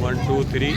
1, 2, 3,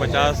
50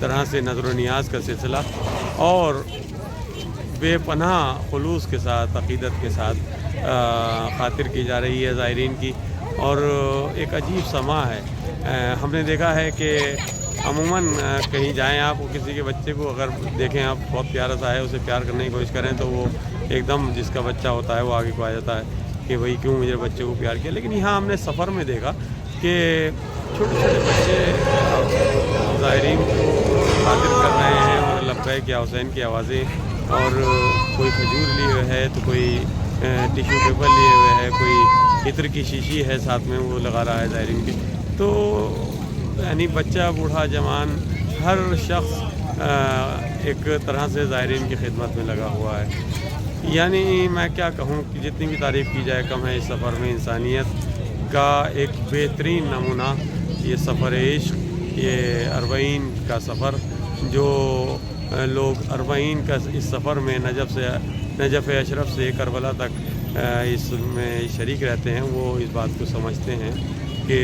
طرح سے نظر و نیاز کا سلسلہ اور بے پناہ خلوص کے ساتھ عقیدت کے ساتھ خاطر کی جا رہی ہے زائرین کی، اور ایک عجیب سما ہے۔ ہم نے دیکھا ہے کہ عموماً کہیں جائیں آپ کسی کے بچے کو اگر دیکھیں آپ بہت پیارا سا ہے، اسے پیار کرنے کی کوشش کریں تو وہ ایک دم جس کا بچہ ہوتا ہے وہ آگے کو آ جاتا ہے کہ بھئی کیوں مجھے بچے کو پیار کیا۔ لیکن یہاں ہم نے سفر میں دیکھا کہ چھوٹے چھوٹے بچے زائرین کو خاطر کر رہے ہیں اور لبیک یا حسین کی آوازیں، اور کوئی کھجور لیے ہوئے ہے تو کوئی ٹیشو پیپر لیے ہوئے ہے، کوئی عطر کی شیشی ہے ساتھ میں وہ لگا رہا ہے زائرین کی۔ تو یعنی بچہ بوڑھا جوان ہر شخص ایک طرح سے زائرین کی خدمت میں لگا ہوا ہے۔ یعنی میں کیا کہوں کہ جتنی بھی تعریف کی جائے کم ہے۔ اس سفر میں انسانیت کا ایک بہترین نمونہ یہ سفر عشق، یہ اربعین کا سفر، جو لوگ اربعین کا اس سفر میں نجف اشرف سے کربلا تک اس میں شریک رہتے ہیں، وہ اس بات کو سمجھتے ہیں کہ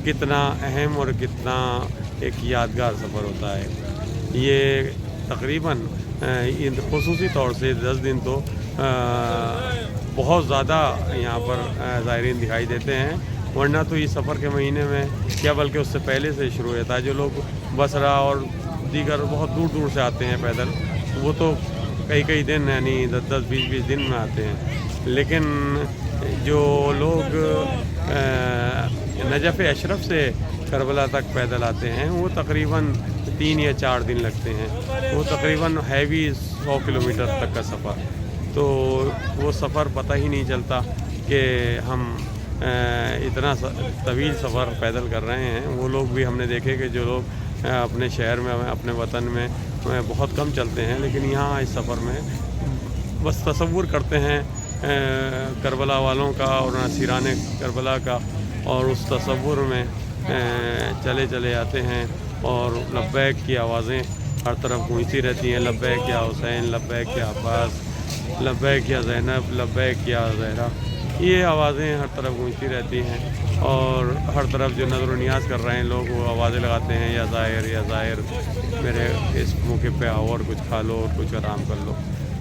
کتنا اہم اور کتنا ایک یادگار سفر ہوتا ہے۔ یہ تقریباً خصوصی طور سے 10 دن تو بہت زیادہ یہاں پر زائرین دکھائی دیتے ہیں، ورنہ تو یہ سفر کے مہینے میں کیا بلکہ اس سے پہلے سے شروع ہو جاتا ہے۔ جو لوگ بصرہ اور دیگر بہت دور دور سے آتے ہیں پیدل، وہ تو کئی دن یعنی 10 20 دن میں آتے ہیں، لیکن جو لوگ نجف اشرف سے کربلا تک پیدل آتے ہیں وہ تقریباً 3 یا 4 دن لگتے ہیں، وہ تقریباً ہیوی 100 کلومیٹر تک کا سفر، تو وہ سفر پتہ ہی نہیں چلتا کہ ہم اتنا طویل سفر پیدل کر رہے ہیں۔ وہ لوگ بھی ہم نے دیکھے کہ جو لوگ اپنے شہر میں اپنے وطن میں بہت کم چلتے ہیں، لیکن یہاں اس سفر میں بس تصور کرتے ہیں کربلا والوں کا اور اسیران کربلا کا، اور اس تصور میں چلے چلے آتے ہیں، اور لبیک کی آوازیں ہر طرف گونجتی رہتی ہیں، لبیک یا حسین، لبیک یا عباس، لبیک یا زینب، لبیک یا زہرا، یہ آوازیں ہر طرف گونجتی رہتی ہیں، اور ہر طرف جو نظر و نیاز کر رہے ہیں لوگ وہ آوازیں لگاتے ہیں، یا ظاہر یا ظاہر میرے اس موقع پہ آؤ اور کچھ کھا لو اور کچھ آرام کر لو۔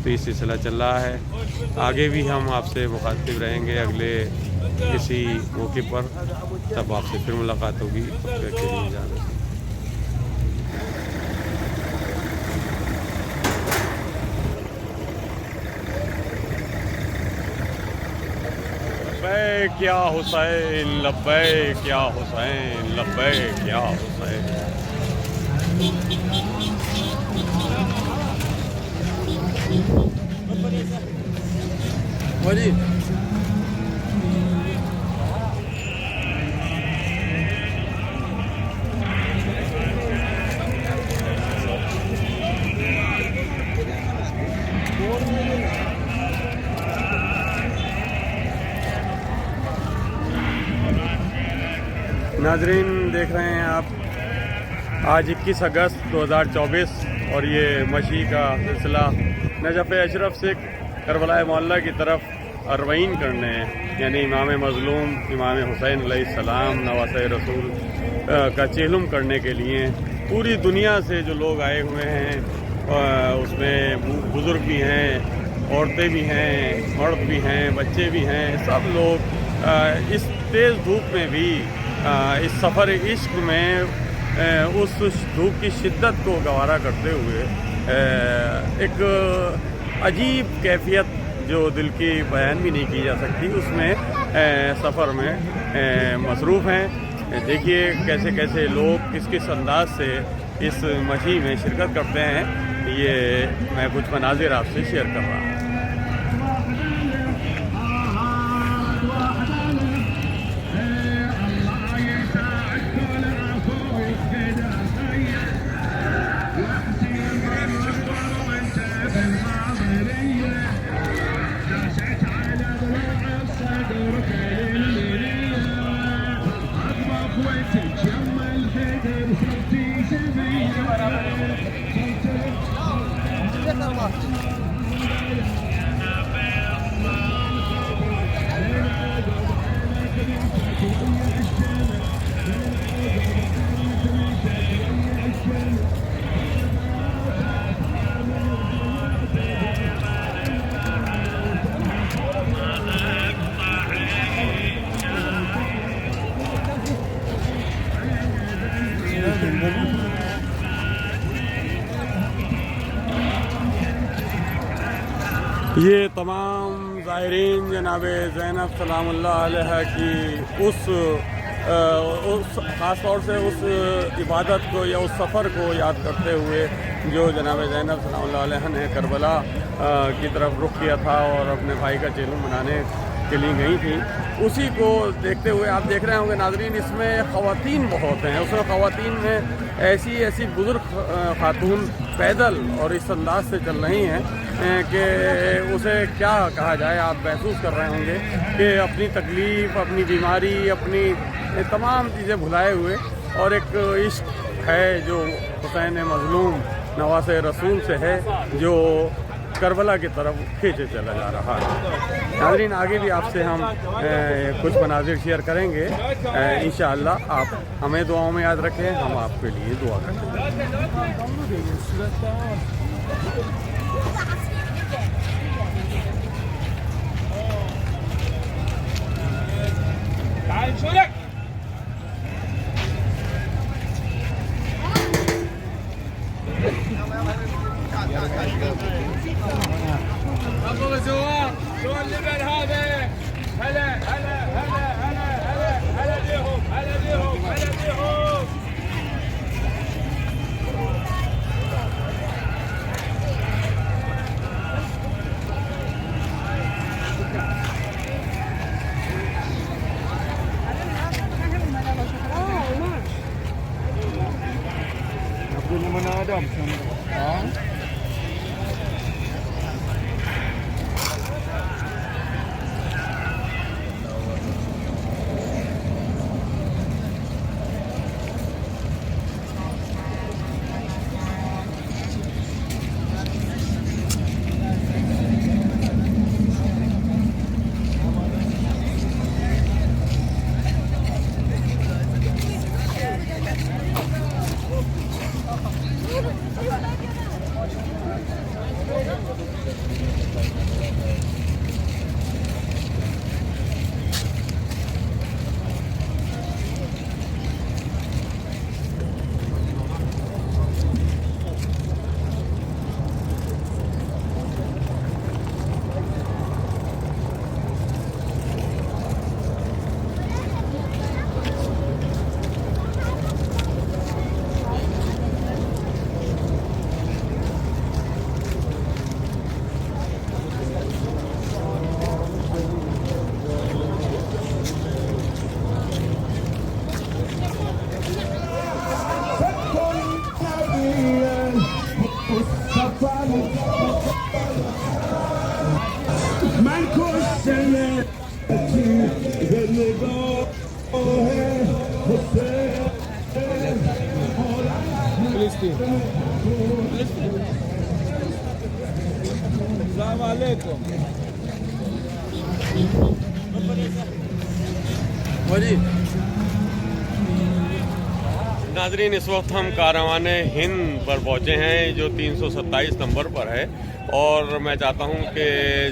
تو یہ سلسلہ چل رہا ہے، آگے بھی ہم آپ سے مخاطب رہیں گے اگلے کسی موقع پر، تب آپ سے پھر ملاقات ہوگی۔ تب تک کے لیے اجازت۔ لبیک یا حسین، لبیک یا حسین، لبیک یا حسین۔ ناظرین دیکھ رہے ہیں آپ، آج 21 اگست 2024 اور یہ مشی کا سلسلہ نجف اشرف سے کربلا معلیٰ کی طرف اربعین کرنے ہیں، یعنی امام مظلوم امام حسین علیہ السلام نواسۂ رسول کا چہلم کرنے کے لیے پوری دنیا سے جو لوگ آئے ہوئے ہیں، اس میں بزرگ بھی ہیں، عورتیں بھی ہیں، مرد بھی ہیں، بچے بھی ہیں، سب لوگ اس تیز دھوپ میں بھی اس سفر عشق میں اس دھوپ کی شدت کو گوارا کرتے ہوئے ایک عجیب کیفیت جو دل کی بیان بھی نہیں کی جا سکتی اس میں سفر میں مصروف ہیں۔ دیکھیے کیسے کیسے لوگ کس انداز سے اس مشی میں شرکت کرتے ہیں، یہ میں کچھ مناظر آپ سے شیئر کر رہا ہوں۔ یہ تمام زائرین جناب زینب سلام اللہ علیہ کی اس خاص طور سے اس عبادت کو یا اس سفر کو یاد کرتے ہوئے جو جناب زینب سلام اللہ علیہ نے کربلا کی طرف رخ کیا تھا اور اپنے بھائی کا چیلم منانے کے لیے گئی تھیں، اسی کو دیکھتے ہوئے آپ دیکھ رہے ہوں گے ناظرین، اس میں خواتین بہت ہیں، اس میں خواتین میں ایسی بزرگ خاتون پیدل اور اس انداز سے چل رہی ہیں کہ اسے کیا کہا جائے۔ آپ محسوس کر رہے ہوں گے کہ اپنی تکلیف، اپنی بیماری، اپنی تمام چیزیں بھلائے ہوئے، اور ایک عشق ہے جو حسین مظلوم نواز رسول سے ہے جو کربلا کی طرف کھینچے چلا جا رہا ہے۔ ناظرین آگے بھی آپ سے ہم کچھ مناظر شیئر کریں گے انشاءاللہ۔ آپ ہمیں دعاؤں میں یاد رکھیں، ہم آپ کے لیے دعا کرتے ہیں۔ السلام علیکم۔ ناظرین اس وقت ہم کاروان ہند پر پہنچے ہیں جو 327 نمبر پر ہے، اور میں چاہتا ہوں کہ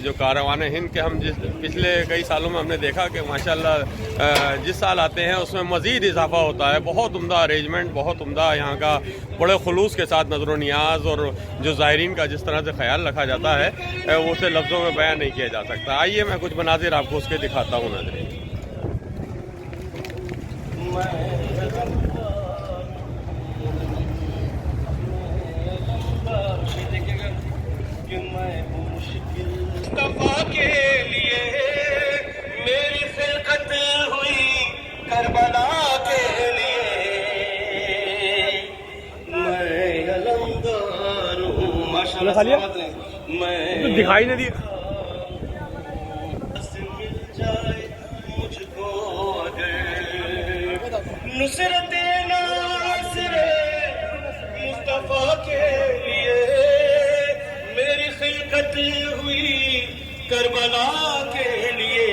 جو کاروان ہند کے ہم پچھلے کئی سالوں میں ہم نے دیکھا کہ ماشاءاللہ جس سال آتے ہیں اس میں مزید اضافہ ہوتا ہے۔ بہت عمدہ ارینجمنٹ، بہت عمدہ یہاں کا بڑے خلوص کے ساتھ نظر و نیاز اور جو زائرین کا جس طرح سے خیال رکھا جاتا ہے وہ اسے لفظوں میں بیان نہیں کیا جا سکتا۔ آئیے میں کچھ مناظر آپ کو اس کے دکھاتا ہوں ناظرین۔ مصطفیٰ کے لیے میری خلقت ہوئی، کربلا کے لیے میں علمدار ہوں۔ ماشاءاللہ میں دکھائی نہیں دیا۔ مل جائے مجھ کو اگر نصرت ناصر مصطفیٰ کے لیے میری خلقت ہوئی، کربلا کے لیے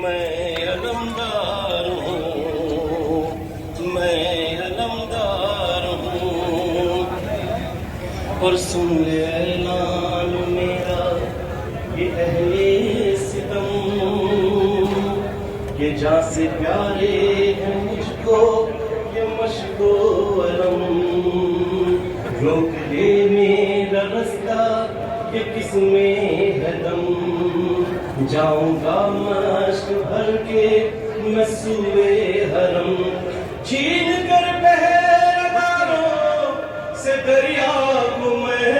میں علمدار ہوں، میں علمدار ہوں۔ اور سن لے اعلان میرا یہ اہل ستم کہ جہاں سے پیارے ہیں مجھ کو یہ مشق و علم، روک دے میرا رستہ کہ کس میں ہے دم، جاؤں گا مشق بھر کے میں سوئے حرم، چھین کر پہراداروں سے دریا کو میں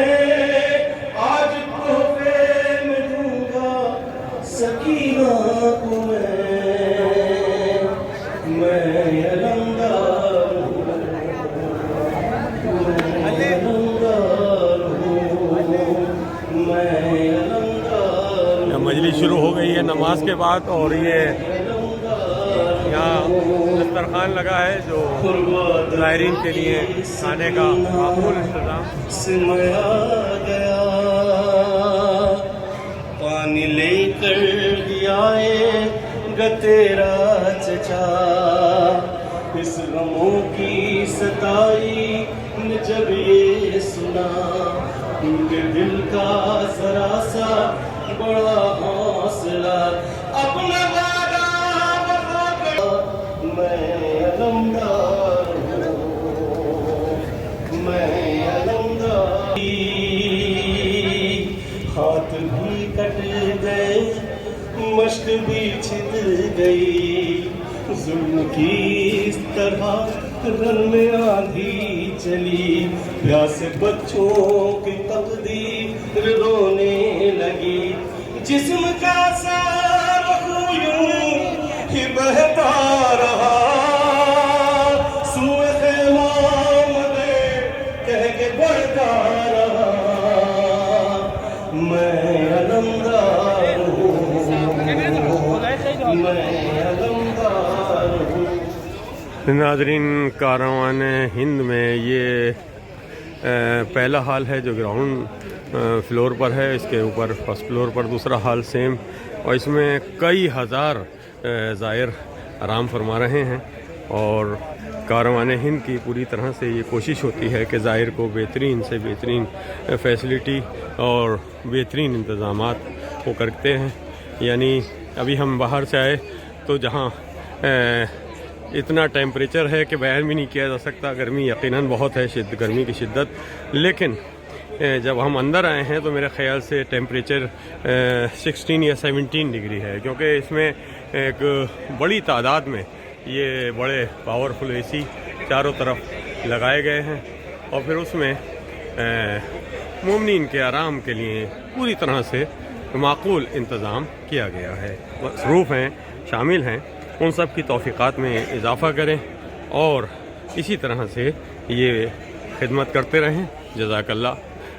آج تحفے میں دوں گا سکینہ کو میں علمدار ہوں، میں علمدار ہوں، میں علمدار ہوں۔ مجلس شروع ہو گئی ہے نماز کے بعد، اور یہ یہاں دسترخوان لگا ہے جو زائرین کے لیے کھانے کا معمول انتظام۔ سمیا گیا پانی لے کر آئے گا تیرا چچا، اس غموں کی ستائی نے جب یہ سنا، ان کے دل کا ذرا سا بڑا حوصلہ، اپنا وعدہ وفا کر، میں علمدار ہوں، میں علمدار، ہاتھ بھی کٹ گئے مشق بھی چھت گئی، ظلم کی اس طرح رن میں آندھی چلی، پیاسے بچوں کی تقدیر رونے لگی، جسم کا سارا خون یوں ہی بہتا رہا، سوئے خیمہ مدے کہہ کے بڑھتا رہا، میں علمدار ہوں، میں علمدار ہوں۔ ناظرین، کاروان ہند میں یہ پہلا ہال ہے جو گراؤنڈ فلور پر ہے، اس کے اوپر فرسٹ فلور پر دوسرا ہال سیم، اور اس میں کئی ہزار زائر آرام فرما رہے ہیں، اور کاروان ہند کی پوری طرح سے یہ کوشش ہوتی ہے کہ زائر کو بہترین سے بہترین فیسلٹی اور بہترین انتظامات وہ کرتے ہیں۔ یعنی ابھی ہم باہر سے آئے تو جہاں اتنا ٹیمپریچر ہے کہ بیان بھی نہیں کیا جا سکتا، گرمی یقیناً بہت ہے، گرمی کی شدت، لیکن جب ہم اندر آئے ہیں تو میرے خیال سے ٹیمپریچر 16 یا 17 ڈگری ہے، کیونکہ اس میں ایک بڑی تعداد میں یہ بڑے پاورفل اے سی چاروں طرف لگائے گئے ہیں، اور پھر اس میں مومنین کے آرام کے لیے پوری طرح سے معقول انتظام کیا گیا ہے۔ مصروف ہیں، شامل ہیں، ان سب کی توفیقات میں اضافہ کریں اور اسی طرح سے یہ خدمت کرتے رہیں۔ جزاک اللہ۔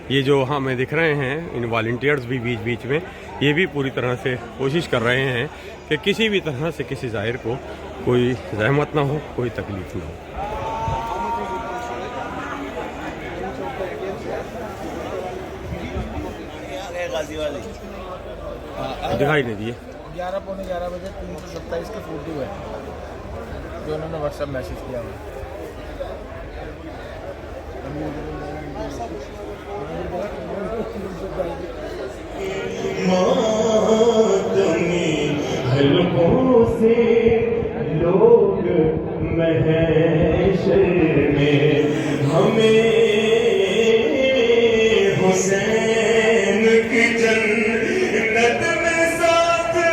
یہ جو ہمیں دکھ رہے ہیں ان والنٹیئرز بھی بیچ بیچ میں، یہ بھی پوری طرح سے کوشش کر رہے ہیں کہ کسی بھی طرح سے کسی زائر کو کوئی زحمت نہ ہو، کوئی تکلیف نہ ہو۔ دکھائی نہیں دیے 11 پونے 11 بجے 327 کے فوٹو ہے جو انہوں نے واٹس ایپ میسج کیا ہوا۔ ماتمی حلقوں سے لوگ محشر میں ہمیں حسین کی جنت میں ساتھ لے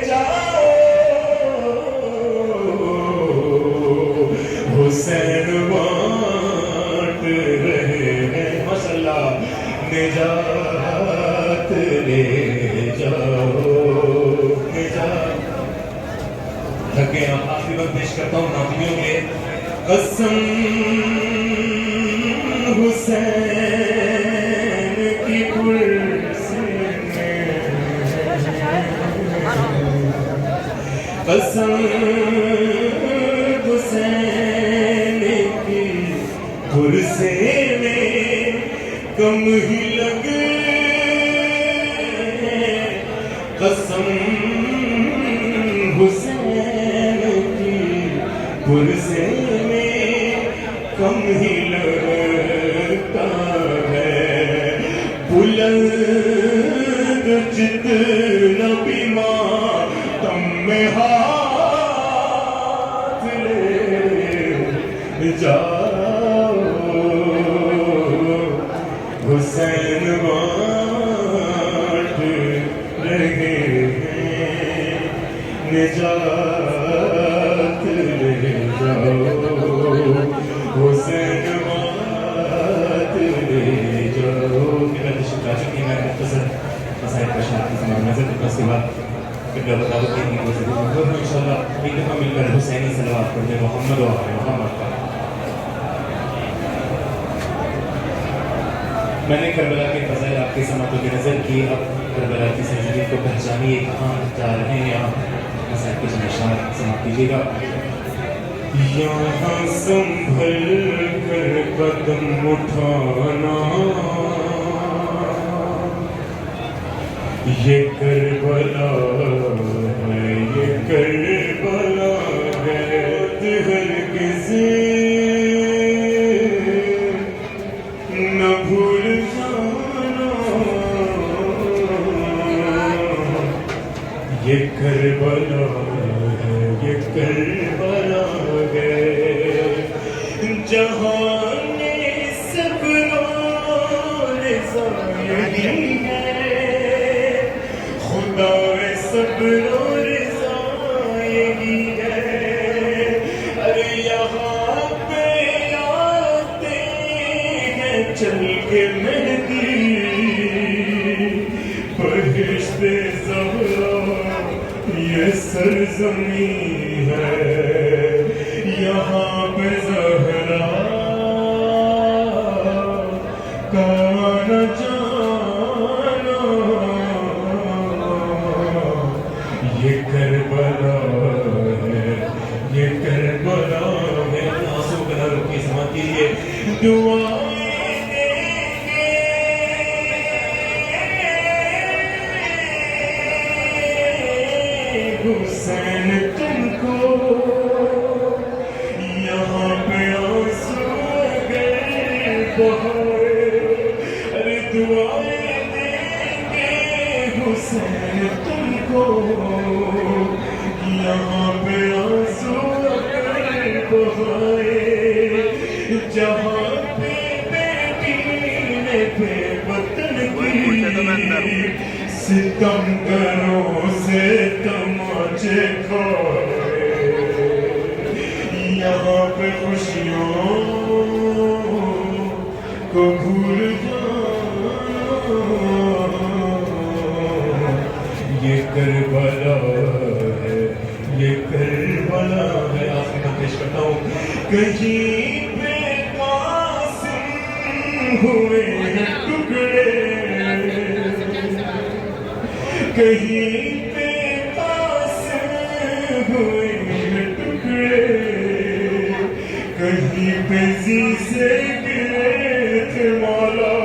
جاؤ، حسین بانٹ رہے ہیں مسئلہ نجات لے جاؤ، نجات۔ تھکے آپ آخری وقت پیش کرتا ہوں ناظرین کے قسم حسین کی کرسی میں، قسم حسین کی کرسی میں کم ہی لگے، قسم حسین کی کرسی میں کم ہی لگتا ہے، بلند جتنا بھی ماتم میں ہاتھ لے جا حسین بانٹ رہے ہیں نجات لے جاؤ حسین بانٹ لے جاؤ. میرا تشریف آ چکی میں مختصر مسائل کا شناختی سماعت نظر کرتا اس کے بعد قبلہ بتاؤ کی کوشش کروں گا ان شاء اللہ ایک دفعہ مل کر حسینی صلوات پڑھتے محمد و آل محمد کا. میں نے کربلا کے فضائل آپ کے سماعتوں کی نظر کی. اب کربلا کی سرزمین کو پہچانیے کہاں جا رہے ہیں. یہاں مسائل کے اشارات سماعت کیجیے گا. یہاں سنبھل کر قدم اٹھانا یہ کربلا ہے یہ کربلا ہے ہرگز نہ بھول جانا یہ کربلا ہے یہ کربلا ہے جہان سب رضا یہی ہے خدا سب رضا یہی ہے. ارے یہاں پہ آتے ہیں چل کے مہدی بہشت زہرا یہ سرزمین ہے یہاں پہ زہرا کا نہ جانا یہ کربلا ہے یہ کربلا ہے. آنسو کا نہ روکیے سماعت کیجیے. دعائیں حسین تم کو یہاں پہ آنسو اگر بہائے. ارے دعائیں دیں گے حسین تم کو یہاں پہ آنسو اگر بہائے. جہاں پہ بیٹی نے بے وطن کی ستم کروں سے تماچے کھائے. یہاں پہ خوشیوں کو بھول جانا یہ کربلا ہے یہ کربلا ہے. آخری میں پیش کرتا ہوں. کہیں پہ قاسم ہوئے ہیں ٹکڑے کہیں پہ قاسم ہوئے ہیں ٹکڑے کہیں پہ زی سے گرے تھے مولا.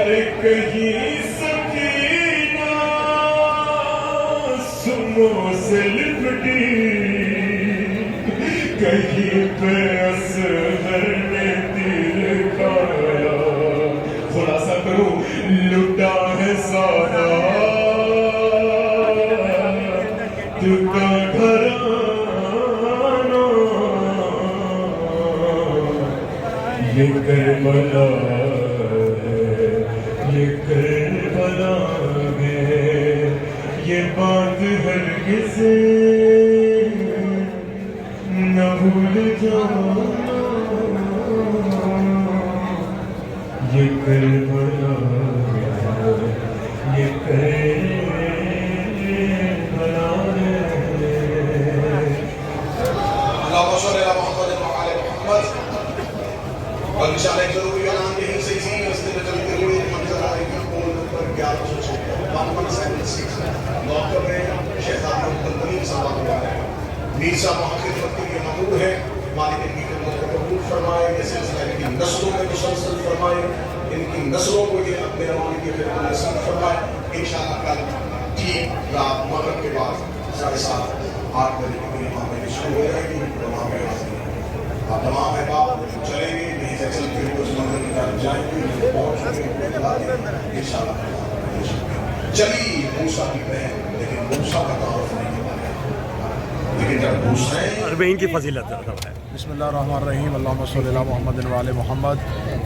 ارے کہیں سکینہ سموں سے لپٹی کہیں پہ اصغر نے تیر کھایا. خلاصہ کروں لٹا ہے سارا تو کا گھرانہ یہ کربلا ہے یہ کربلا ہے. یہ بات ہرگز نہ بھول جانا یہ کربلا ہے یہ کربلا ہے. اللهم صل على محمد وعلى محمد والمشاعر ضروری اعلان کے حصے سے استعمال کرتے ہوئے منظر آئے گا اور نمبر 1176 ڈاکٹر میں شیخ احمد الطیب صاحب ہیں. میر صاحب وہاں خدمت کے لیے مامور ہے. مالک ان کی خدمت کو قبول فرمائے. یہ سلسلہ ان کی نسلوں میں مسلسل فرمائے. ان کی نسلوں کو یہ اپنے روانی کی خدمت نصیب فرمائے. انشاءاللہ کل ٹھیک رات مغرب کے بعد 7:30 8 بجے کے لیے وہاں پہ شروع ہو جائے گی. وہاں پہ آپ تمام احباب چلیں گے یہیں سے چل کے کچھ منظر کی طرف جائیں گے پہنچ گے انشاءاللہ. چلی موسیٰ کی بہن لیکن موسیٰ کا تعارف نہیں ہوا لیکن جب حسین اربعین کی فضیلت ہے. بسم اللہ الرحمن الرحیم. اللہم صلی علی محمد و علی محمد.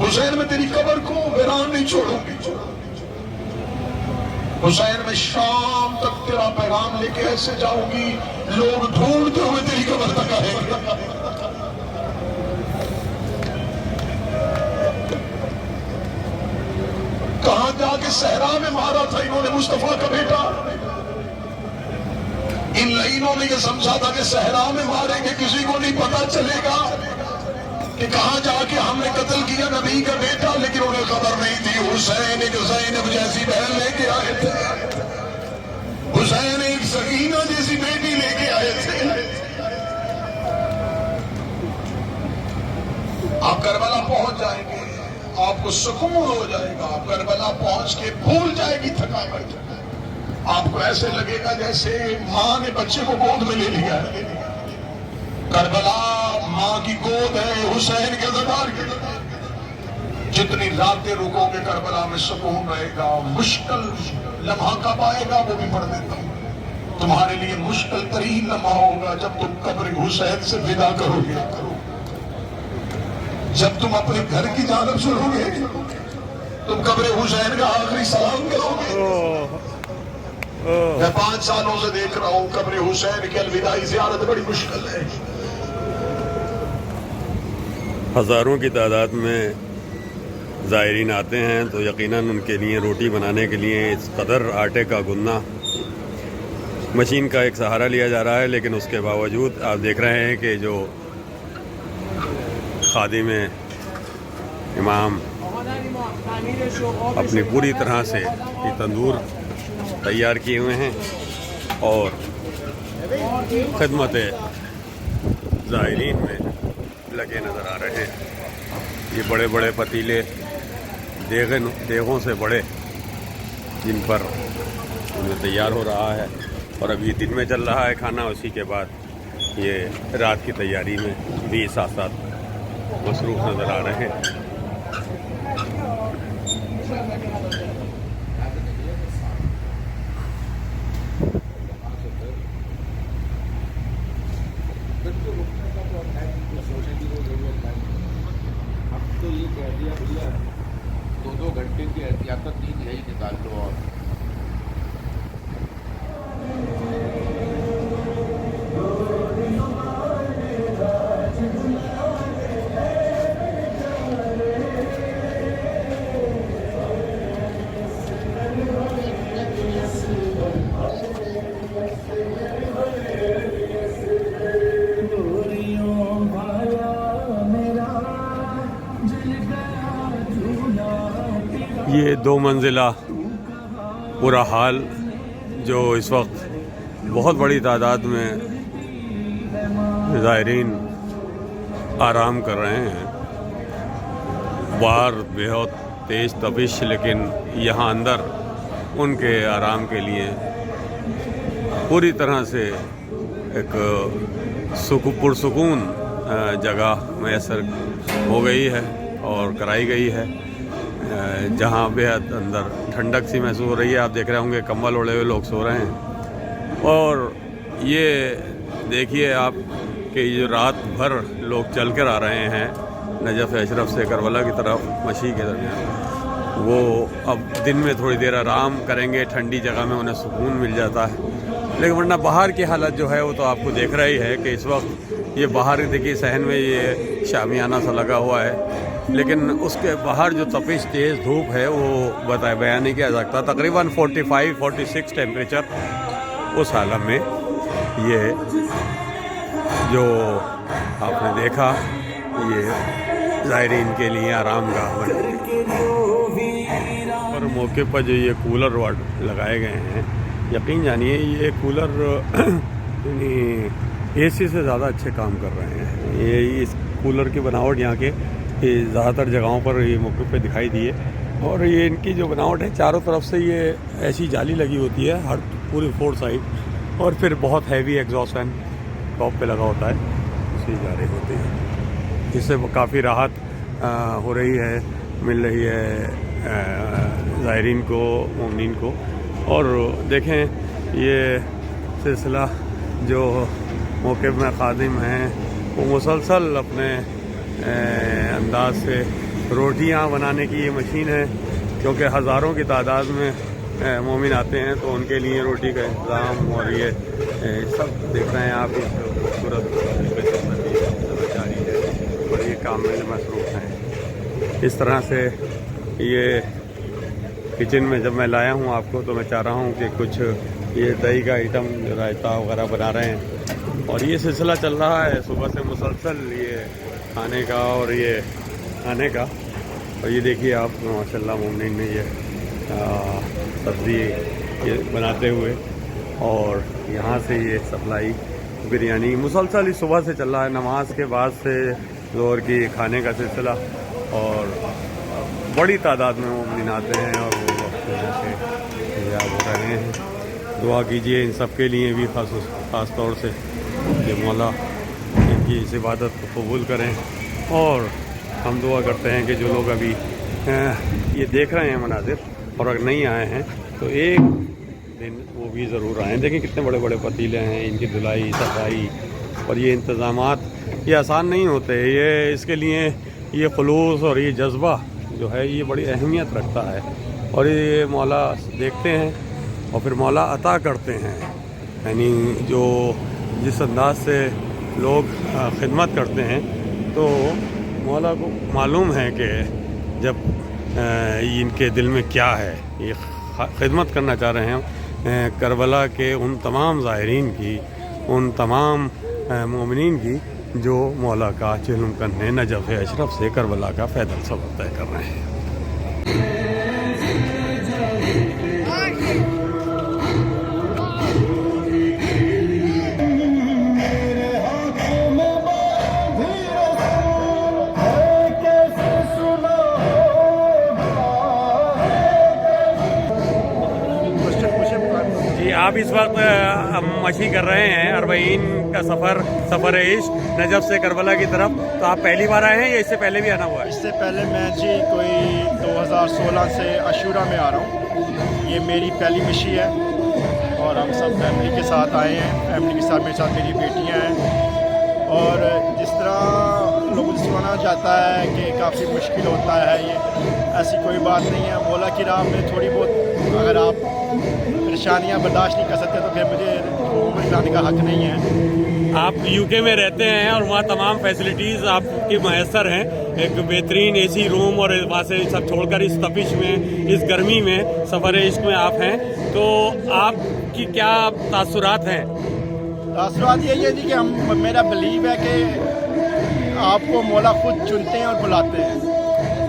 حسین میں تیری قبر کو ویران نہیں چھوڑوں گی. حسین میں شام تک تیرا پیغام لے کے ایسے جاؤں گی لوگ ڈھونڈتے ہوئے تیری قبر تک آئیں گے. کہاں جا کے صحرا میں مارا تھا انہوں نے مصطفیٰ کا بیٹا. ان لائنوں نے یہ سمجھا تھا کہ صحرا میں ماریں گے, کسی کو نہیں پتا چلے گا کہ کہاں جا کے ہم نے قتل کیا نبی کا بیٹا, لیکن انہیں خبر نہیں تھی حسین ایک زینب جیسی بہن لے کے آئے تھے, حسین ایک سکینہ جیسی بیٹی لے کے آئے تھے. آپ کربلا پہنچ جائیں گے, آپ کو سکون ہو جائے گا. آپ کربلا پہنچ کے بھول جائے گی تھکاوٹ. آپ کو ایسے لگے گا جیسے ماں نے بچے کو گود میں لے لیا ہے. کربلا ماں کی گود ہے, حسین کے دربار کی. جتنی راتیں رکو گے کربلا میں سکون رہے گا. مشکل لمحہ کب آئے گا وہ بھی پڑھ دیتا ہوں. تمہارے لیے مشکل ترین لمحہ ہوگا جب تم قبر حسین سے ودا کرو گے, جب تم اپنے گھر کی جانب چلو گے, تم قبر حسین کا آخری سلام کرو گے. میں 5 سالوں سے دیکھ رہا ہوں قبر حسین کی الوداعی زیارت بڑی مشکل ہے. ہزاروں کی تعداد میں زائرین آتے ہیں تو یقیناً ان کے لیے روٹی بنانے کے لیے اس قدر آٹے کا گننا مشین کا ایک سہارا لیا جا رہا ہے. لیکن اس کے باوجود آپ دیکھ رہے ہیں کہ جو خادم امام اپنی پوری طرح سے یہ تندور تیار کیے ہوئے ہیں اور خدمت زائرین میں لگے نظر آ رہے ہیں. یہ بڑے بڑے پتیلے دیگوں سے بڑے جن پر انہیں تیار ہو رہا ہے, اور اب یہ دن میں چل رہا ہے کھانا, اسی کے بعد یہ رات کی تیاری میں بھی ساتھ ساتھ مصروف نظر آ رہے ہیں. اب تو یہ کہہ دیا بھیا 2 گھنٹے کی احتیاط 3 یہی نکال لو. اور یہ 2 منزلہ پورا حال جو اس وقت بہت بڑی تعداد میں زائرین آرام کر رہے ہیں. باہر بہت تیز تپش, لیکن یہاں اندر ان کے آرام کے لیے پوری طرح سے ایک پرسکون جگہ میسر ہو گئی ہے اور کرائی گئی ہے, جہاں بہت اندر ٹھنڈک سی محسوس ہو رہی ہے. آپ دیکھ رہے ہوں گے کمبل اوڑھے ہوئے لوگ سو رہے ہیں. اور یہ دیکھیے آپ کہ یہ رات بھر لوگ چل کر آ رہے ہیں نجف اشرف سے کربلا کی طرف مشی کے درمیان. وہ اب دن میں تھوڑی دیر آرام کریں گے, ٹھنڈی جگہ میں انہیں سکون مل جاتا ہے. لیکن ورنہ باہر کی حالت جو ہے وہ تو آپ کو دیکھ رہا ہی ہے کہ اس وقت یہ باہر دیکھیے صحن میں یہ شامیانہ سا لگا ہوا ہے, لیکن اس کے باہر جو تپش تیز دھوپ ہے وہ بیان نہیں کیا جا سکتا. تقریباً 45-46 ٹیمپریچر اس عالم میں یہ جو آپ نے دیکھا یہ زائرین کے لیے آرام گاہ بنے. اور موقع پر جو یہ کولر لگائے گئے ہیں, یقین جانیے یہ کولر یعنی اے سی سے زیادہ اچھے کام کر رہے ہیں. یہ اس کولر کی بناوٹ یہاں کے زیادہ تر جگہوں پر یہ موقع پہ دکھائی دی ہے. اور یہ ان کی جو بناوٹ ہے چاروں طرف سے یہ ایسی جالی لگی ہوتی ہے ہر پوری 4 سائڈ, اور پھر بہت ہیوی ایگزاسٹ فین ٹاپ پہ لگا ہوتا ہے, اسی جا رہی ہوتی ہے, جس سے کافی راحت ہو رہی ہے, مل رہی ہے زائرین کو, مومنین کو. اور دیکھیں یہ سلسلہ جو موقع میں خادم ہیں وہ مسلسل اپنے انداز سے روٹیاں بنانے کی یہ مشین ہے، کیونکہ ہزاروں کی تعداد میں مومن آتے ہیں تو ان کے لیے روٹی کا انتظام اور یہ سب دیکھ رہے ہیں آپ، اس خوبصورت طریقے سے جاری ہے اور یہ کام میں مصروف ہیں. اس طرح سے یہ کچن میں جب میں لایا ہوں آپ کو تو میں چاہ رہا ہوں کہ کچھ یہ دہی کا آئٹم رائتا وغیرہ بنا رہے ہیں اور یہ سلسلہ چل رہا ہے صبح سے مسلسل، یہ کھانے کا اور یہ کھانے کا. اور یہ دیکھیے آپ ماشاء اللہ مومنین نے یہ سبزی یہ بناتے ہوئے، اور یہاں سے یہ سپلائی بریانی مسلسل ہی صبح سے چل رہا ہے، نماز کے بعد سے ظہر کی کھانے کا سلسلہ، اور بڑی تعداد میں مومنین آتے ہیں اور وہ وقت یہاں سے تیار ہو رہے ہیں. دعا کیجیے ان سب کے لیے بھی خاص طور سے کہ مولا ان کی اس عبادت کو قبول کریں. اور ہم دعا کرتے ہیں کہ جو لوگ ابھی یہ دیکھ رہے ہیں مناظر اور اگر نہیں آئے ہیں تو ایک دن وہ بھی ضرور آئیں. دیکھیں کتنے بڑے بڑے پتیلے ہیں، ان کی دھلائی صفائی اور یہ انتظامات یہ آسان نہیں ہوتے. یہ اس کے لیے یہ خلوص اور یہ جذبہ جو ہے یہ بڑی اہمیت رکھتا ہے، اور یہ مولا دیکھتے ہیں اور پھر مولا عطا کرتے ہیں. یعنی جو جس انداز سے لوگ خدمت کرتے ہیں تو مولا کو معلوم ہے کہ جب ان کے دل میں کیا ہے، یہ خدمت کرنا چاہ رہے ہیں کربلا کے ان تمام زائرین کی، ان تمام مومنین کی جو مولا کا چہلم کرنے نجف اشرف سے کربلا کا پیدل سفر طے کر رہے ہیں. آپ اس وقت مشی کر رہے ہیں اربعین کا سفر عشق نجف سے کربلا کی طرف. تو آپ پہلی بار آئے ہیں یا اس سے پہلے بھی آنا ہوا ہے؟ اس سے پہلے میں جی کوئی 2016 سے عاشورہ میں آ رہا ہوں. یہ میری پہلی مشی ہے اور ہم سب فیملی کے ساتھ آئے ہیں. فیملی کے ساتھ میرے ساتھ میری بیٹیاں ہیں. اور جس طرح لوگوں سے سنا جاتا ہے کہ کافی مشکل ہوتا ہے، یہ ایسی کوئی بات نہیں ہے. مولا کی راہ میں تھوڑی بہت اگر آپ پریشانیاں برداشت نہیں کر سکتے تو پھر مجھے عمر جانے کا حق نہیں ہے. آپ یو کے میں رہتے ہیں اور وہاں تمام فیسلٹیز آپ کی میسر ہیں، ایک بہترین اے سی روم، اور وہاں سے سب چھوڑ کر اس تپش میں، اس گرمی میں سفر عشق میں آپ ہیں، تو آپ کی کیا تاثرات ہیں؟ تاثرات یہی ہے جی کہ میرا بلیو ہے کہ آپ کو مولا خود چنتے ہیں اور بلاتے ہیں،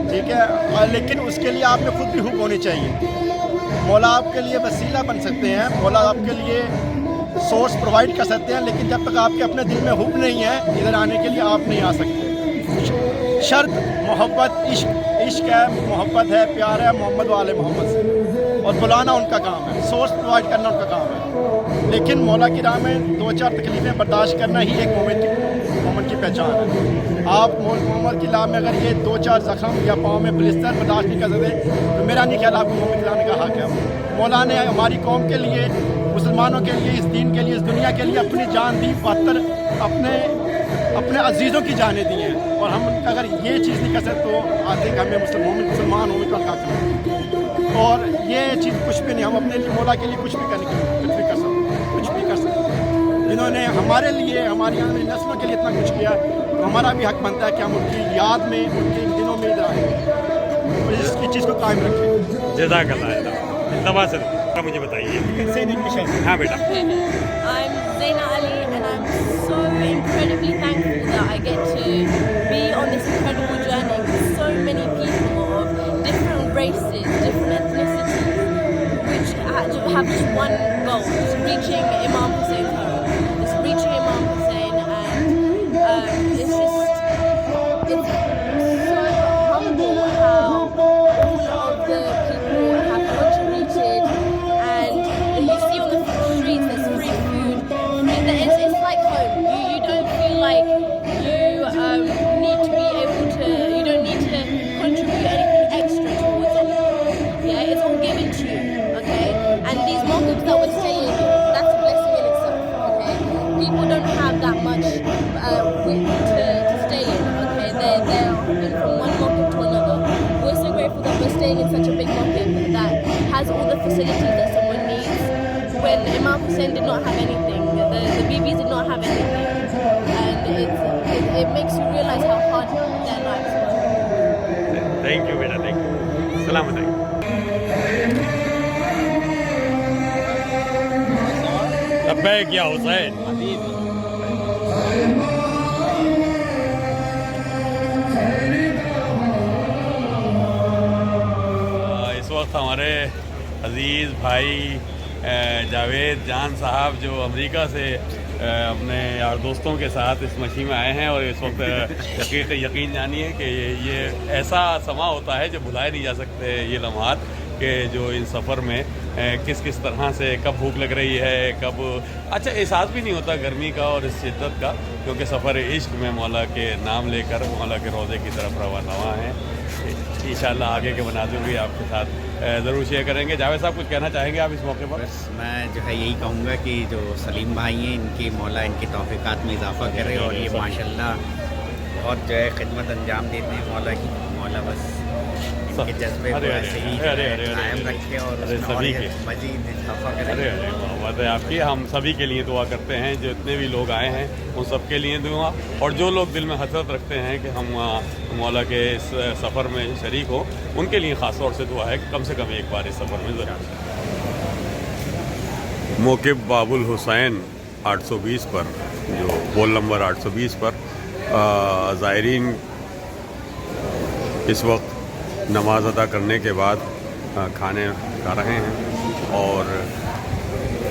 ٹھیک ہے، لیکن اس کے لیے آپ میں خود بھی حب ہونی چاہیے. مولا آپ کے لیے وسیلہ بن سکتے ہیں، مولا آپ کے لیے سورس پرووائڈ کر سکتے ہیں، لیکن جب تک آپ کے اپنے دل میں حب نہیں ہے ادھر آنے کے لیے آپ نہیں آ سکتے. شرط محبت، عشق ہے، محبت ہے، پیار ہے محمد والے محمد سے، اور بلانا ان کا کام ہے، سورس پرووائڈ کرنا ان کا کام ہے. لیکن مولا کی راہ میں 2-4 تکلیفیں برداشت کرنا ہی ایک مومن کی پہچان ہے. آپ محمد کی راہ میں اگر یہ 2-4 زخم یا پاؤں میں بلستر برداشت نہیں کر سکتے تو میرا نہیں خیال آپ کو محمد کی راہ میں کا حق ہے. مولا نے ہماری قوم کے لیے، مسلمانوں کے لیے، اس دین کے لیے، اس دنیا کے لیے اپنی جان دی، بہتر اپنے عزیزوں کی جانیں دی ہیں، اور ہم اگر یہ چیز نہیں کر سکتے تو آتے کہ ہمیں مسلمان ہونے کا حق ہے. اور یہ چیز کچھ بھی نہیں، ہم اپنے لیے مولا کے لیے کچھ بھی کر سکتے. جنہوں نے ہمارے لیے، ہماری آنے والی نسلوں کے لیے اتنا کچھ کیا تو ہمارا بھی حق بنتا ہے کہ ہم ان کی یاد میں، ان کے دنوں میں ادھر آئیں اور اس کی چیز کو قائم رکھیں. جزاک اللہ. تباسل مجھے بتائیے. ہاں بیٹا. I'm Zaina Ali and I'm so incredibly thankful that I get to be on this incredible journey with so many people of different races, different ethnicities, which have just one goal, just reaching Imam Hussain. It's reaching Imam Hussain, and it's so humble how all of the people have contributed, and you see on the streets there's free food. It's like home. You don't feel like you need to be able to, you don't need to contribute anything extra towards it. Yeah, it's all given to you, okay? And these mongrels that we're staying, that's a blessing in itself. facilities that someone needs. When Imam Hussein did not have anything, the Bibis did not have anything, and it makes you realize how hard their lives were. Thank you, beta. Thank you. Salamat alaikum. لبیک یا حسین. اس وقت ہمارے عزیز بھائی جاوید جان صاحب جو امریکہ سے اپنے یار دوستوں کے ساتھ اس مشی میں آئے ہیں، اور اس وقت یقین جانیے کہ یہ ایسا سما ہوتا ہے جو بھلائے نہیں جا سکتے یہ لمحات، کہ جو ان سفر میں کس طرح سے کب بھوک لگ رہی ہے، کب اچھا احساس بھی نہیں ہوتا گرمی کا اور اس شدت کا، کیونکہ سفر عشق میں مولا کے نام لے کر مولا کے روضے کی طرف رواں ہیں. انشاءاللہ آگے کے مناظر بھی آپ کے ساتھ ضرور شیئر کریں گے. جاوید صاحب کچھ کہنا چاہیں گے آپ اس موقع پر؟ بس میں جو ہے یہی کہوں گا کہ جو سلیم بھائی ہیں ان کی مولا ان کی توفیقات میں اضافہ کرے، اور یہ ماشاءاللہ بہت جو ہے خدمت انجام دیتے ہیں مولا کی. مولا بس ان کے جذبے کو ایسے ہی قائم رکھے اور مزید اضافہ کرے. بات ہے آپ کی. ہم سبھی کے لیے دعا کرتے ہیں، جو اتنے بھی لوگ آئے ہیں ان سب کے لیے دعا، اور جو لوگ دل میں حسرت رکھتے ہیں کہ ہم مولا کے اس سفر میں شریک ہوں، ان کے لیے خاص طور سے دعا ہے کہ کم سے کم ایک بار اس سفر میں ضرور. موقف باب الحسین 820 پر، جو پول نمبر 820 پر زائرین اس وقت نماز ادا کرنے کے بعد کھانے کھا رہے ہیں، اور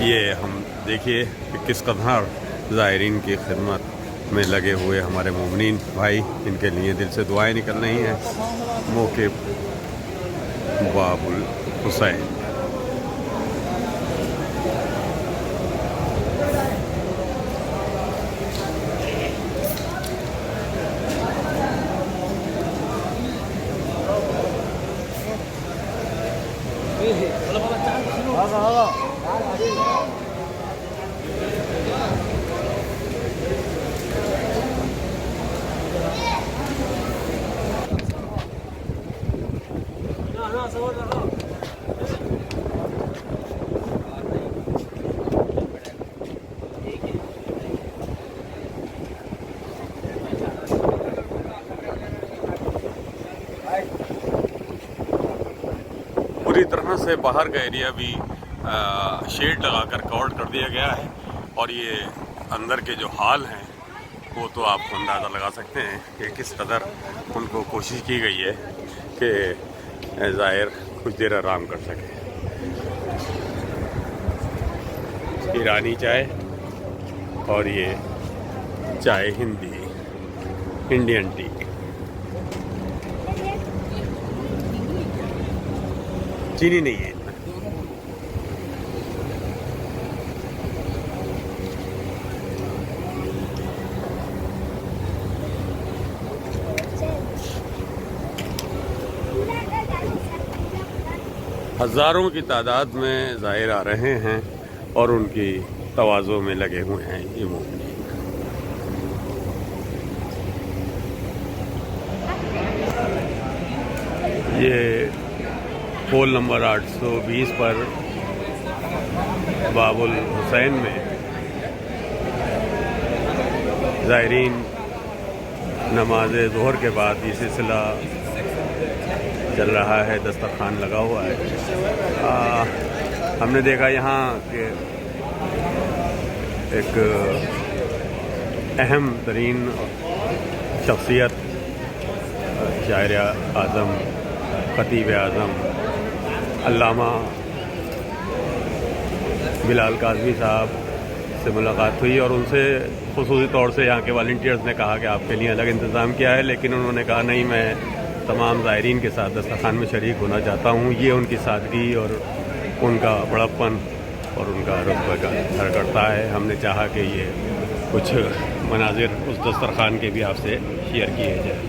یہ ہم دیکھیے کہ کس قدر زائرین کی خدمت میں لگے ہوئے ہمارے مومنین بھائی، ان کے لیے دل سے دعائیں نکل رہی ہیں. موقف باب الحسین. پوری طرح سے باہر کا ایریا بھی شیڈ لگا کر کور کر دیا گیا ہے، اور یہ اندر کے جو ہال ہیں وہ تو آپ کو اندازہ لگا سکتے ہیں کہ کس قدر ان کو کوشش کی گئی ہے کہ زائر کچھ دیر آرام کر سکے. ایرانی چائے، اور یہ چائے ہندی انڈین ٹی. چینی نہیں ہے. ہزاروں کی تعداد میں زائر آ رہے ہیں اور ان کی تواضع میں لگے ہوئے ہیں یہ مومنین. یہ پول نمبر 820 پر باب الحسین میں زائرین نماز ظہر کے بعد یہ سلسلہ چل رہا ہے. دسترخوان لگا ہوا ہے. ہم نے دیکھا یہاں کہ ایک اہم ترین شخصیت شاعر اعظم، خطیب اعظم علامہ بلال کاظمی صاحب سے ملاقات ہوئی، اور ان سے خصوصی طور سے یہاں کے والنٹیئرز نے کہا کہ آپ کے لیے الگ انتظام کیا ہے، لیکن انہوں نے کہا نہیں، میں تمام زائرین کے ساتھ دسترخوان میں شریک ہونا چاہتا ہوں. یہ ان کی سادگی اور ان کا بڑپن اور ان کا رتبہ کا اثر کرتا ہے. ہم نے چاہا کہ یہ کچھ مناظر اس دسترخوان کے بھی آپ سے شیئر کیے جائیں.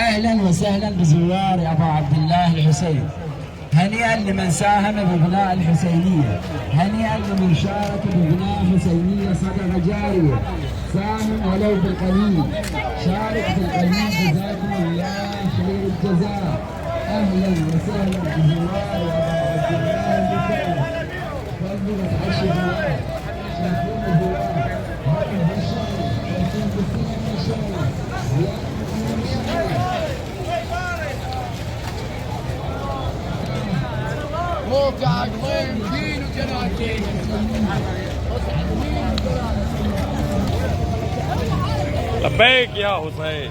أهلا وسهلا بزوار أبا عبد الله الحسين. هنيئا لمن ساهم ببناء الحسينية، هنيئا لمن شارك ببناء حسينية صدقة جارية. ساهم ولو بالقليل، شارك بالقليل، جزاكم الله خير الجزاء. أهلا وسهلا بزوار أبا عبد الله الحسين. خلوا نتعشى زوار، شايفين زوار، هاي الشرف، شايفين بسيط الشرف. موقع عقبين كيلو جناكين لبيك يا حسين.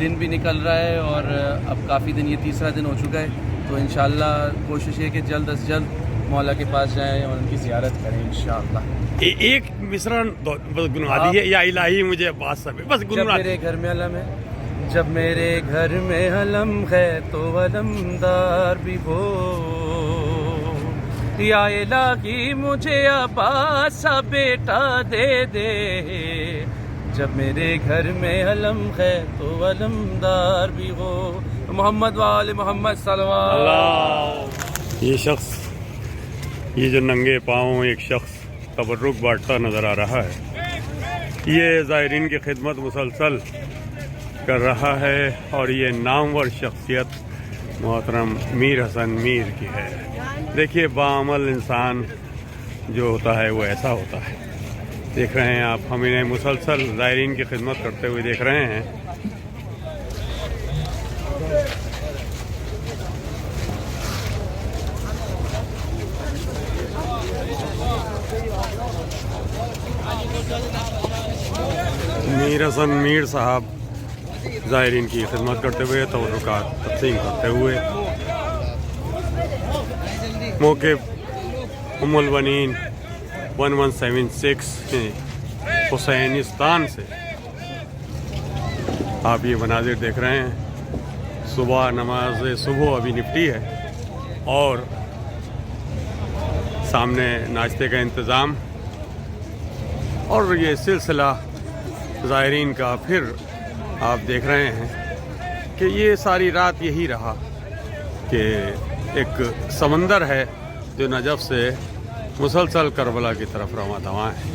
دن بھی نکل رہا ہے اور اب کافی دن، یہ تیسرا دن ہو چکا ہے، تو انشاءاللہ کوشش ہے کہ جلد از جلد مولا کے پاس جائیں اور ان کی زیارت کریں انشاءاللہ۔ ایک مصرع بس گنوا دیجیے، یا الہی مجھے بات سب بس جب گنوا میرے گھر میں علم ہے، جب میرے گھر میں علم ہے تو علمدار بھی ہو، یا الہی مجھے عباس سا بیٹا دے دے، جب میرے گھر میں علم ہے تو علمدار بھی ہو۔ محمد وآل محمد صلی اللہ۔ یہ شخص، یہ جو ننگے پاؤں ایک شخص تبرک بانٹتا نظر آ رہا ہے، یہ زائرین کی خدمت مسلسل کر رہا ہے، اور یہ نامور شخصیت محترم میر حسن میر کی ہے۔ دیکھیے باعمل انسان جو ہوتا ہے وہ ایسا ہوتا ہے۔ دیکھ رہے ہیں آپ، ہم انہیں مسلسل زائرین کی خدمت کرتے ہوئے دیکھ رہے ہیں۔ میر حسن میر صاحب زائرین کی خدمت کرتے ہوئے، تبرکات تقسیم کرتے ہوئے، موقع ام البنین 1176 میں حسینستان سے آپ یہ مناظر دیکھ رہے ہیں۔ صبح نماز صبح ابھی نپٹی ہے اور سامنے ناشتے کا انتظام، اور یہ سلسلہ زائرین کا پھر آپ دیکھ رہے ہیں کہ یہ ساری رات یہی رہا کہ ایک سمندر ہے جو نجف سے مسلسل کربلا کی طرف رواں دواں ہے۔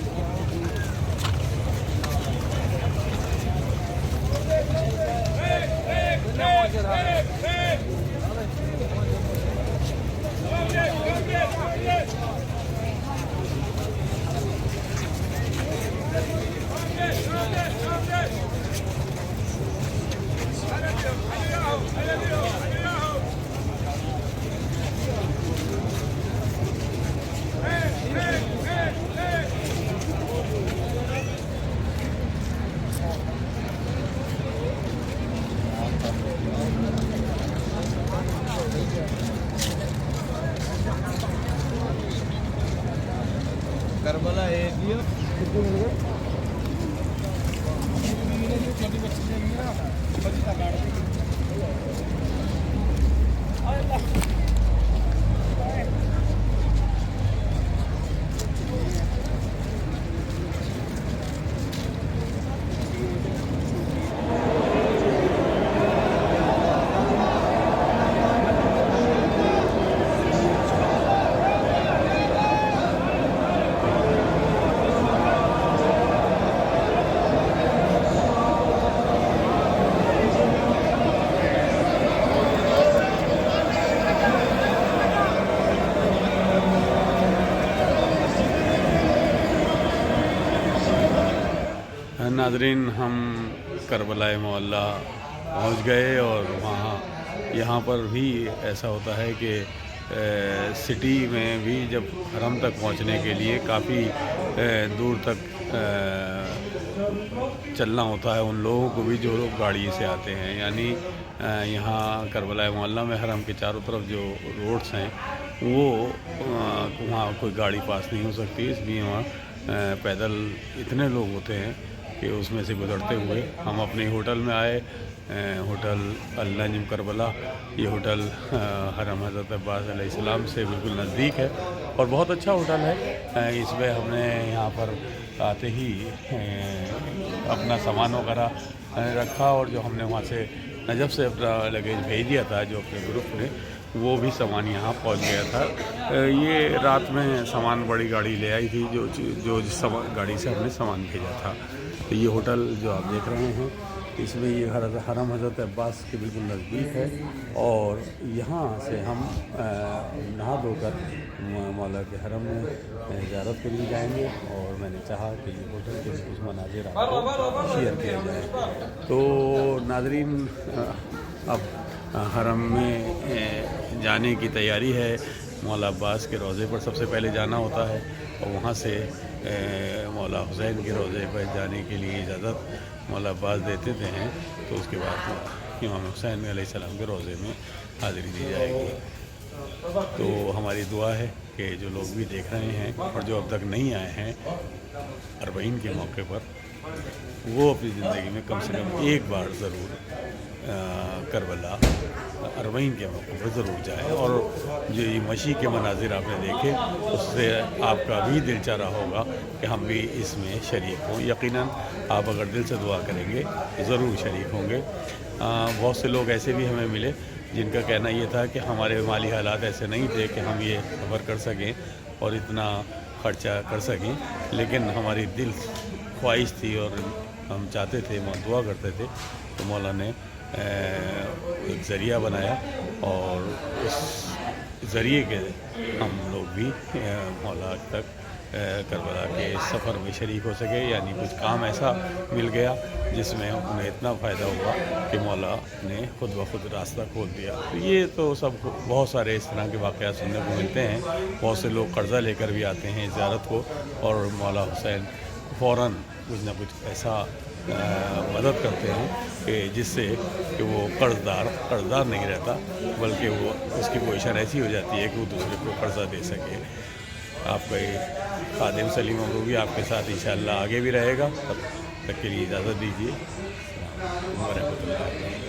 کربلا ایک ناظرین، ہم کربلا معلیٰ پہنچ گئے، اور وہاں یہاں پر بھی ایسا ہوتا ہے کہ سٹی میں بھی جب حرم تک پہنچنے کے لیے کافی دور تک چلنا ہوتا ہے ان لوگوں کو بھی جو لوگ گاڑی سے آتے ہیں، یعنی یہاں کربلا معلیٰ میں حرم کے چاروں طرف جو روڈس ہیں وہ وہاں کوئی گاڑی پاس نہیں ہو سکتی، اس لیے وہاں پیدل اتنے لوگ ہوتے ہیں کہ اس میں سے گزرتے ہوئے ہم اپنے ہوٹل میں آئے۔ ہوٹل النجم کربلا، یہ ہوٹل حرم حضرت عباس علیہ السلام سے بالکل نزدیک ہے اور بہت اچھا ہوٹل ہے۔ اس میں ہم نے یہاں پر آتے ہی اپنا سامان وغیرہ رکھا، اور جو ہم نے وہاں سے نجف سے اپنا لگیج بھیج دیا تھا جو اپنے گروپ نے، وہ بھی سامان یہاں پہنچ گیا تھا۔ یہ رات میں سامان بڑی گاڑی لے آئی تھی جو گاڑی سے ہم نے سامان بھیجا تھا۔ تو یہ ہوٹل جو آپ دیکھ رہے ہیں، اس میں یہ حرم حضرت عباس کے بالکل نزدیک ہے، اور یہاں سے ہم نہا دھو کر مولا کے حرم میں زیارت کے لیے جائیں گے، اور میں نے چاہا کہ یہ ہوٹل کے کچھ مناظر آپ کو شیئر کیا جائے۔ تو ناظرین، اب حرم میں جانے کی تیاری ہے۔ مولا عباس کے روضے پر سب سے پہلے جانا ہوتا ہے، اور وہاں سے مولا حسین کے روضے پر جانے کے لیے اجازت مولا عباس دیتے تھے ہیں تو اس کے بعد امام حسین علیہ السلام کے روضے میں حاضری دی جائے گی. تو ہماری دعا ہے کہ جو لوگ بھی دیکھ رہے ہیں اور جو اب تک نہیں آئے ہیں اربعین کے موقع پر، وہ اپنی زندگی میں کم سے کم ایک بار ضرور کربلا اربعین کے موقع پر ضرور جائیں. اور جو یہ مشی کے مناظر آپ نے دیکھے اس سے آپ کا بھی دل چاہ رہا ہوگا کہ ہم بھی اس میں شریک ہوں. یقیناً آپ اگر دل سے دعا کریں گے ضرور شریک ہوں گے. بہت سے لوگ ایسے بھی ہمیں ملے جن کا کہنا یہ تھا کہ ہمارے مالی حالات ایسے نہیں تھے کہ ہم یہ سفر کر سکیں اور اتنا خرچہ کر سکیں، لیکن ہماری دل خواہش تھی اور ہم چاہتے تھے، دعا کرتے تھے، تو مولا نے ایک ذریعہ بنایا اور اس ذریعے کے ہم لوگ بھی مولا تک کربلا کے سفر میں شریک ہو سکے. یعنی کچھ کام ایسا مل گیا جس میں انہیں اتنا فائدہ ہوا کہ مولا نے خود بخود راستہ کھول دیا. تو یہ تو سب بہت سارے اس طرح کے واقعات سننے کو ملتے ہیں. بہت سے لوگ قرضہ لے کر بھی آتے ہیں زیارت کو اور مولا حسین فوراً کچھ نہ کچھ ایسا مدد کرتے ہیں کہ جس سے کہ وہ قرض دار نہیں رہتا، بلکہ وہ اس کی پوزیشن ایسی ہو جاتی ہے کہ وہ دوسرے کو قرضہ دے سکے. آپ کا یہ خادم سلیم ابو بھی آپ کے ساتھ انشاءاللہ آگے بھی رہے گا. تب تک کے لیے اجازت دیجیے. ورحمۃ اللہ.